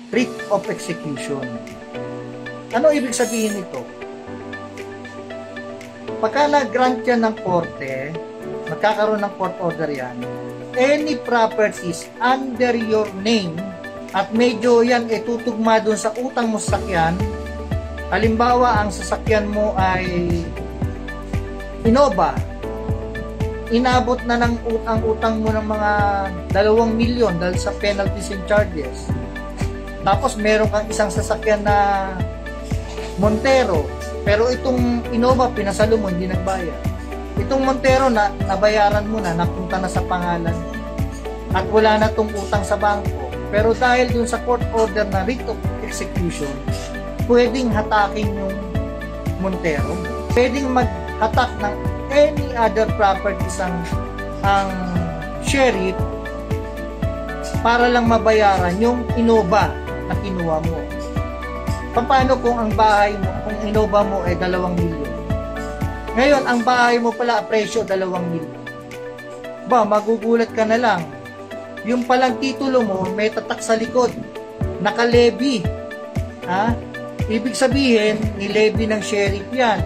writ of execution. Ano ibig sabihin nito? Pagka nag-grant yan ng korte, magkakaroon ng court order yan, any properties under your name, at medyo yan tutugma dun sa utang mo sa sasakyan. Halimbawa, ang sasakyan mo ay Innova, inabot na ng utang mo ng mga 2 milyon dahil sa penalties and charges. Tapos meron kang isang sasakyan na Montero, pero itong Innova pinasalo mo, hindi nagbayad. Itong Montero na nabayaran mo na, napunta na sa pangalan at wala na tong utang sa bangko. Pero dahil dun sa court order na writ of execution, pwedeng hatakin yung Montero, pwedeng maghatak ng any other properties ang sheriff para lang mabayaran yung Innova na kinuha mo. Paano kung ang bahay mo, kung Innova mo ay 2 milyon? Ngayon, ang bahay mo pala presyo 2 milyon. Ba, magugulat ka na lang. Yung palang titulo mo may tatak sa likod, naka-levy. Ha? Ibig sabihin, ni-levy ng sheriff yan.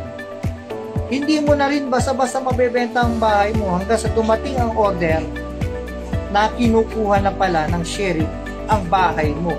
Hindi mo na rin basta-basta mabebenta ang bahay mo hanggang sa dumating ang order na kinukuha na pala ng sheriff ang bahay mo.